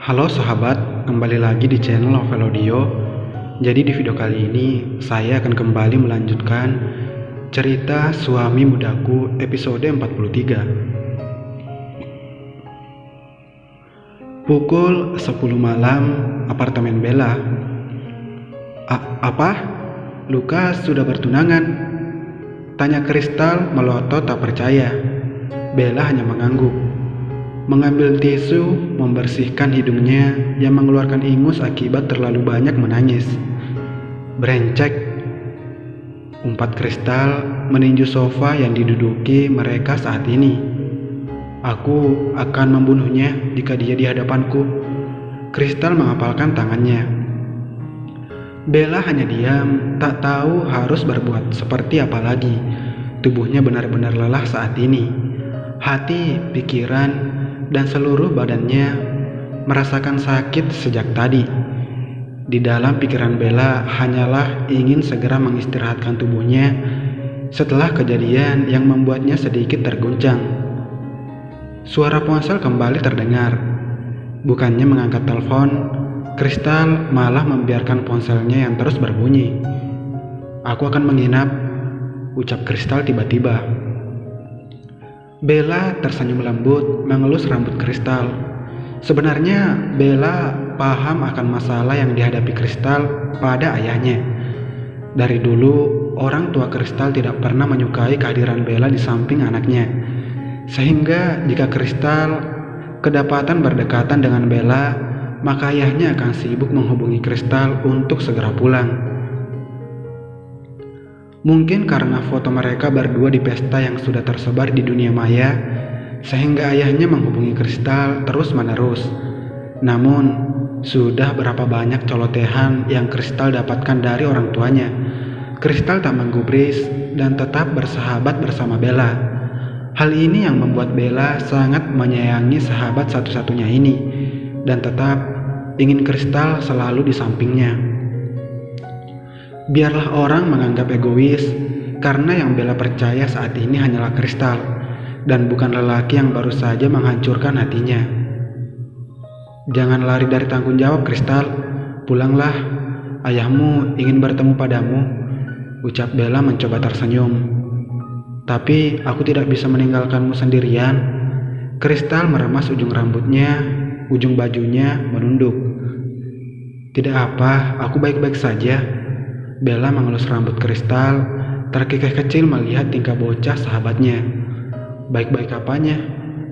Halo sahabat, kembali lagi di channel Novel Audio. Jadi di video kali ini saya akan kembali melanjutkan cerita Suami Mudaku episode 43. Pukul 10 malam, apartemen Bella. Apa? Lukas sudah bertunangan? Tanya Kristal melotot tak percaya. Bella hanya mengangguk. Mengambil tisu, membersihkan hidungnya yang mengeluarkan ingus akibat terlalu banyak menangis. Brencek, umpat Kristal meninju sofa yang diduduki mereka saat ini. Aku akan membunuhnya jika dia di hadapanku. Kristal mengapalkan tangannya. Bella hanya diam, tak tahu harus berbuat seperti apa lagi. Tubuhnya benar-benar lelah saat ini. Hati, pikiran, dan seluruh badannya merasakan sakit sejak tadi. Di dalam pikiran Bella hanyalah ingin segera mengistirahatkan tubuhnya setelah kejadian yang membuatnya sedikit terguncang. Suara ponsel kembali terdengar. Bukannya mengangkat telepon, Kristal malah membiarkan ponselnya yang terus berbunyi. "Aku akan menginap," ucap Kristal tiba-tiba. Bella tersenyum lembut mengelus rambut Kristal. Sebenarnya Bella paham akan masalah yang dihadapi Kristal pada ayahnya. Dari dulu orang tua Kristal tidak pernah menyukai kehadiran Bella di samping anaknya. Sehingga jika Kristal kedapatan berdekatan dengan Bella, maka ayahnya akan sibuk menghubungi Kristal untuk segera pulang. Mungkin karena foto mereka berdua di pesta yang sudah tersebar di dunia maya, sehingga ayahnya menghubungi Kristal terus-menerus. Namun, sudah berapa banyak colotehan yang Kristal dapatkan dari orang tuanya. Kristal tak menggubris dan tetap bersahabat bersama Bella. Hal ini yang membuat Bella sangat menyayangi sahabat satu-satunya ini, dan tetap ingin Kristal selalu di sampingnya. Biarlah orang menganggap egois, karena yang Bella percaya saat ini hanyalah Kristal, dan bukan lelaki yang baru saja menghancurkan hatinya. "Jangan lari dari tanggung jawab, Kristal. Pulanglah, ayahmu ingin bertemu padamu," ucap Bella mencoba tersenyum. "Tapi aku tidak bisa meninggalkanmu sendirian." Kristal meremas ujung rambutnya, ujung bajunya menunduk. "Tidak apa, aku baik-baik saja." Bella mengelus rambut Kristal, terkikih kecil melihat tingkah bocah sahabatnya. "Baik-baik apanya?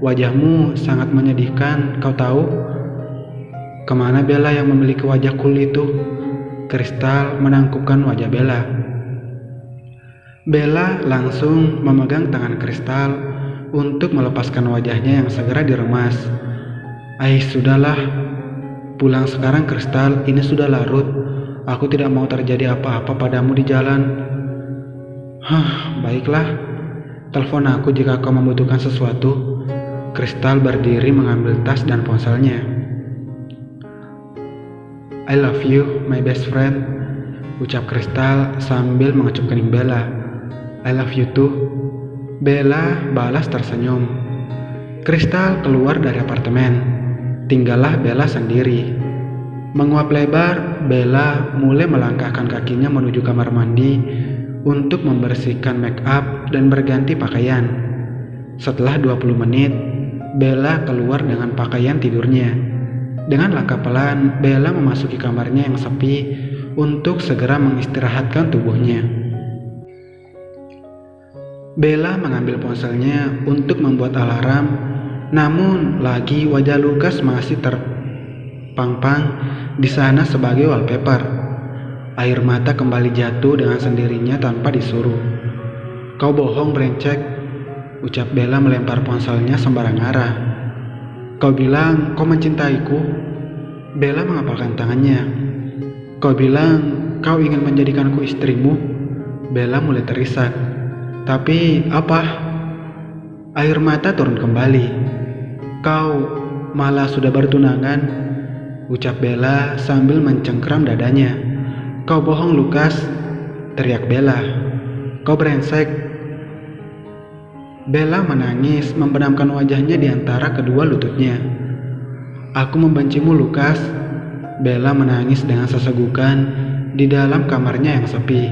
Wajahmu sangat menyedihkan, kau tahu?" "Kemana Bella yang memiliki wajah cool itu?" Kristal menangkupkan wajah Bella. Bella langsung memegang tangan Kristal untuk melepaskan wajahnya yang segera diremas. Sudahlah. Pulang sekarang, Kristal. Ini sudah larut. Aku tidak mau terjadi apa-apa padamu di jalan." Baiklah. Telepon aku jika kau membutuhkan sesuatu." Kristal berdiri mengambil tas dan ponselnya. "I love you, my best friend," ucap Kristal sambil mengecup kening Bella. "I love you too." Bella balas tersenyum. Kristal keluar dari apartemen. Tinggallah Bella sendiri. Menguap lebar, Bella mulai melangkahkan kakinya menuju kamar mandi untuk membersihkan make up dan berganti pakaian. Setelah 20 menit, Bella keluar dengan pakaian tidurnya. Dengan langkah pelan, Bella memasuki kamarnya yang sepi untuk segera mengistirahatkan tubuhnya. Bella mengambil ponselnya untuk membuat alarm, namun lagi wajah Lukas masih terpang-pang di sana sebagai wallpaper. Air mata kembali jatuh dengan sendirinya tanpa disuruh. "Kau bohong, brencek," ucap Bella melempar ponselnya sembarang arah. "Kau bilang kau mencintaiku." Bella mengepalkan tangannya. "Kau bilang kau ingin menjadikanku istrimu." Bella mulai terisak. "Tapi apa?" Air mata turun kembali. "Kau malah sudah bertunangan," ucap Bella sambil mencengkram dadanya. "Kau bohong, Lukas," teriak Bella. "Kau brengsek." Bella menangis membenamkan wajahnya di antara kedua lututnya. Aku membencimu, Lukas. Bella menangis dengan sesegukan di dalam kamarnya yang sepi,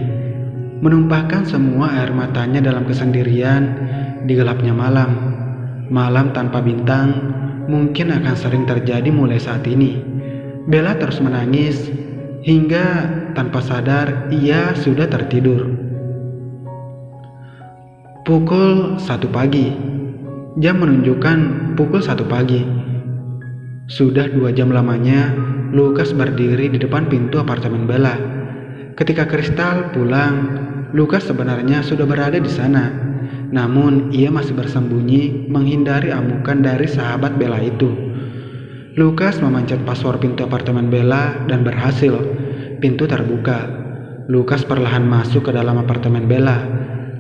menumpahkan semua air matanya dalam kesendirian di gelapnya malam. Malam tanpa bintang mungkin akan sering terjadi mulai saat ini. Bella terus menangis hingga tanpa sadar ia sudah tertidur. Pukul 1 pagi. Jam menunjukkan pukul 1 pagi. Sudah 2 jam lamanya Lukas berdiri di depan pintu apartemen Bella. Ketika Kristal pulang, Lukas sebenarnya sudah berada di sana. Namun ia masih bersembunyi menghindari amukan dari sahabat Bella itu. Lukas memanjat paspor pintu apartemen Bella dan berhasil. Pintu terbuka. Lukas perlahan masuk ke dalam apartemen Bella,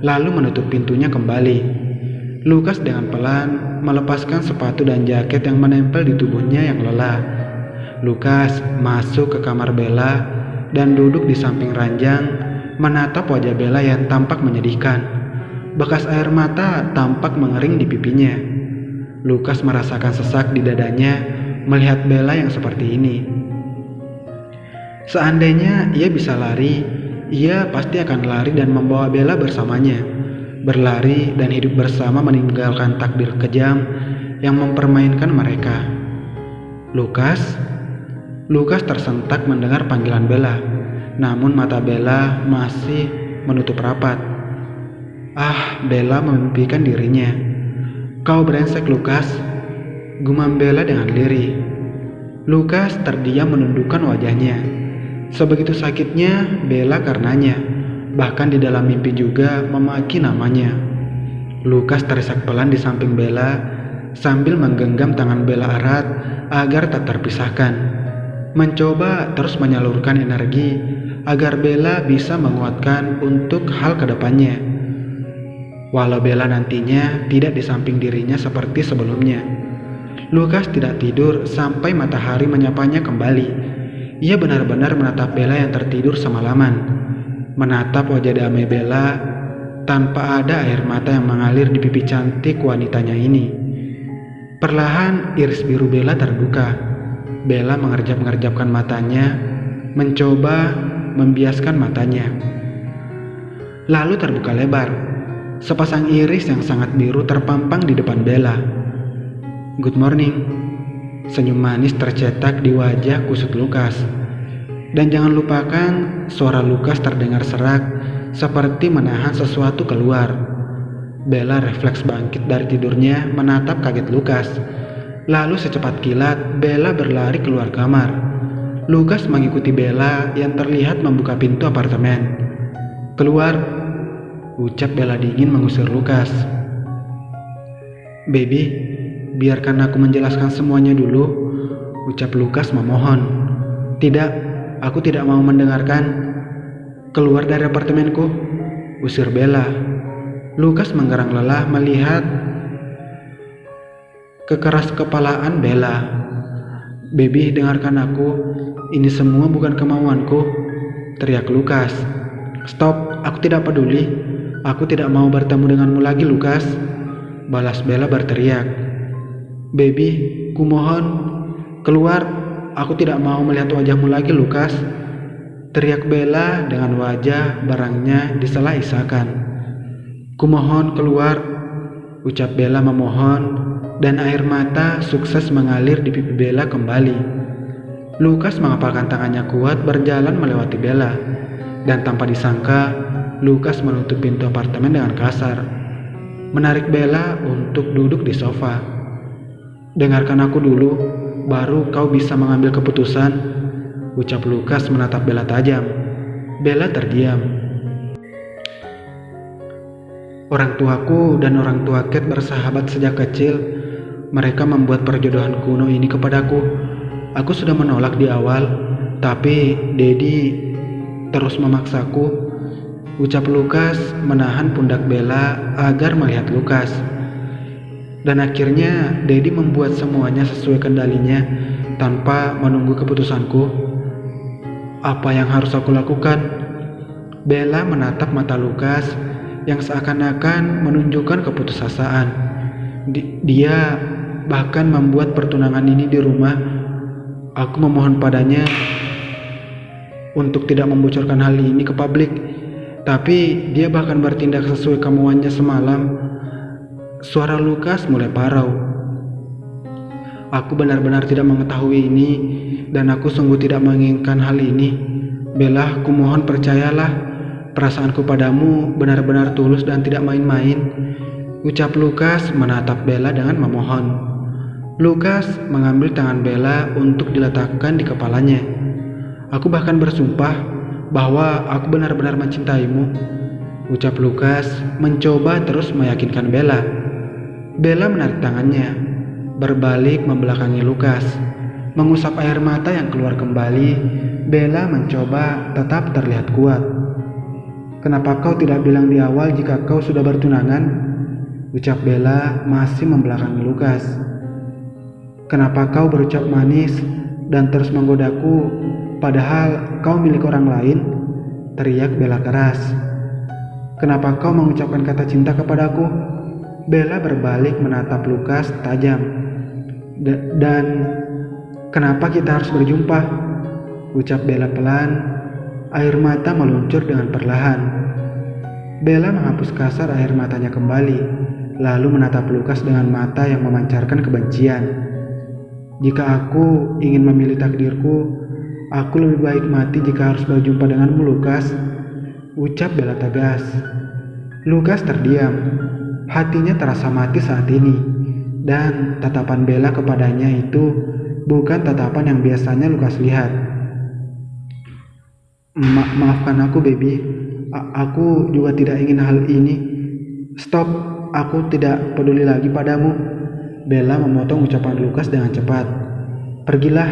lalu menutup pintunya kembali. Lukas dengan pelan melepaskan sepatu dan jaket yang menempel di tubuhnya yang lelah. Lukas masuk ke kamar Bella dan duduk di samping ranjang, menatap wajah Bella yang tampak menyedihkan. Bekas air mata tampak mengering di pipinya. Lukas merasakan sesak di dadanya melihat Bella yang seperti ini. Seandainya ia bisa lari, ia pasti akan lari dan membawa Bella bersamanya. Berlari dan hidup bersama meninggalkan takdir kejam yang mempermainkan mereka. Lukas? Lukas tersentak mendengar panggilan Bella, namun mata Bella masih menutup rapat. Bella memimpikan dirinya. Kau brengsek, Lukas, gumam Bella dengan lirih. Lukas terdiam menundukkan wajahnya. Sebegitu sakitnya Bella karenanya. Bahkan di dalam mimpi juga memaki namanya. Lukas terisak pelan di samping Bella sambil menggenggam tangan Bella erat agar tak terpisahkan. Mencoba terus menyalurkan energi agar Bella bisa menguatkan untuk hal kedepannya. Walau Bella nantinya tidak di samping dirinya seperti sebelumnya. Lukas tidak tidur sampai matahari menyapanya kembali. Ia benar-benar menatap Bella yang tertidur semalaman. Menatap wajah damai Bella tanpa ada air mata yang mengalir di pipi cantik wanitanya ini. Perlahan iris biru Bella terbuka. Bella mengerjap-ngerjapkan matanya, mencoba membiaskan matanya. Lalu terbuka lebar. Sepasang iris yang sangat biru terpampang di depan Bella. Good morning. Senyum manis tercetak di wajah kusut Lukas. Dan jangan lupakan suara Lukas terdengar serak seperti menahan sesuatu keluar. Bella refleks bangkit dari tidurnya menatap kaget Lukas. Lalu secepat kilat Bella berlari keluar kamar. Lukas mengikuti Bella yang terlihat membuka pintu apartemen. Keluar, ucap Bella dingin mengusir Lukas. Baby, biarkan aku menjelaskan semuanya dulu, ucap Lukas memohon. Tidak. Aku tidak mau mendengarkan. Keluar dari apartemenku, usir Bella. Lukas menggerang lelah melihat kekeras kepalaan Bella. Baby, dengarkan aku. Ini semua bukan kemauanku, teriak Lukas. Stop, aku tidak peduli. Aku tidak mau bertemu denganmu lagi, Lukas, balas Bella berteriak. Baby, kumohon, keluar. Aku tidak mau melihat wajahmu lagi, Lukas, teriak Bella dengan wajah barangnya disela-isakan. Kumohon keluar, ucap Bella memohon, dan air mata sukses mengalir di pipi Bella kembali. Lukas mengepalkan tangannya kuat berjalan melewati Bella, dan tanpa disangka Lukas menutup pintu apartemen dengan kasar, menarik Bella untuk duduk di sofa. Dengarkan aku dulu, baru kau bisa mengambil keputusan, ucap Lukas menatap Bella tajam. Bella terdiam. Orang tuaku dan orang tua Kate bersahabat sejak kecil. Mereka membuat perjodohan kuno ini kepadaku. Aku sudah menolak di awal, tapi Daddy terus memaksaku, ucap Lukas menahan pundak Bella agar melihat Lukas. Dan akhirnya Daddy membuat semuanya sesuai kendalinya tanpa menunggu keputusanku. Apa yang harus aku lakukan? Bella menatap mata Lukas yang seakan-akan menunjukkan keputusasaan. Dia bahkan membuat pertunangan ini di rumah. Aku memohon padanya untuk tidak membocorkan hal ini ke publik, tapi dia bahkan bertindak sesuai kemauannya semalam. Suara Lukas mulai parau. Aku benar-benar tidak mengetahui ini, dan aku sungguh tidak menginginkan hal ini. Bella, aku mohon percayalah, perasaanku padamu benar-benar tulus dan tidak main-main, ucap Lukas menatap Bella dengan memohon. Lukas mengambil tangan Bella untuk diletakkan di kepalanya. Aku bahkan bersumpah bahwa aku benar-benar mencintaimu, ucap Lukas mencoba terus meyakinkan Bella. Bella menarik tangannya, berbalik membelakangi Lukas. Mengusap air mata yang keluar kembali, Bella mencoba tetap terlihat kuat. Kenapa kau tidak bilang di awal jika kau sudah bertunangan? Ucap Bella masih membelakangi Lukas. Kenapa kau berucap manis dan terus menggodaku, padahal kau milik orang lain? Teriak Bella keras. Kenapa kau mengucapkan kata cinta kepadaku? Bella berbalik menatap Lukas tajam. Dan kenapa kita harus berjumpa? Ucap Bella pelan, air mata meluncur dengan perlahan. Bella menghapus kasar air matanya kembali, lalu menatap Lukas dengan mata yang memancarkan kebencian. Jika aku ingin memilih takdirku, aku lebih baik mati jika harus berjumpa denganmu, Lukas, ucap Bella tegas. Lukas terdiam, hatinya terasa mati saat ini, dan tatapan Bella kepadanya itu bukan tatapan yang biasanya Lukas lihat. Maafkan aku, baby. Aku juga tidak ingin hal ini. Stop, aku tidak peduli lagi padamu. Bella memotong ucapan Lukas dengan cepat. Pergilah.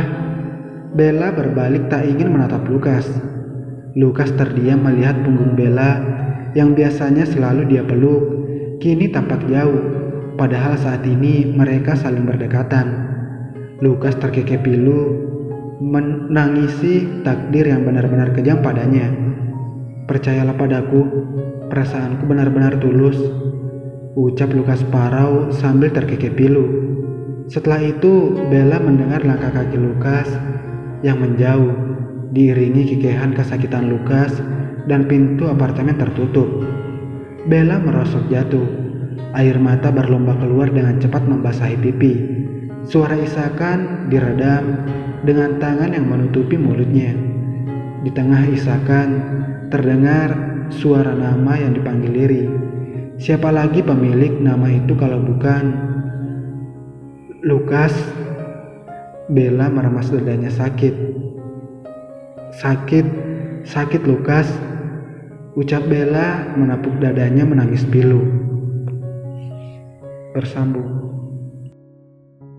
Bella berbalik tak ingin menatap Lukas. Lukas terdiam melihat punggung Bella yang biasanya selalu dia peluk, kini tampak jauh, padahal saat ini mereka saling berdekatan. Lukas terkekeh pilu, menangisi takdir yang benar-benar kejam padanya. Percayalah padaku, perasaanku benar-benar tulus, ucap Lukas parau sambil terkekeh pilu. Setelah itu Bella mendengar langkah kaki Lukas yang menjauh, diiringi kekehan kesakitan Lukas, dan pintu apartemen tertutup. Bella merosot jatuh, air mata berlomba keluar dengan cepat membasahi pipi. Suara isakan diredam dengan tangan yang menutupi mulutnya. Di tengah isakan terdengar suara nama yang dipanggil lirih. Siapa lagi pemilik nama itu kalau bukan Lukas? Bella meremas dadanya sakit. Sakit Lukas, ucap Bella menepuk dadanya menangis pilu. Bersambung.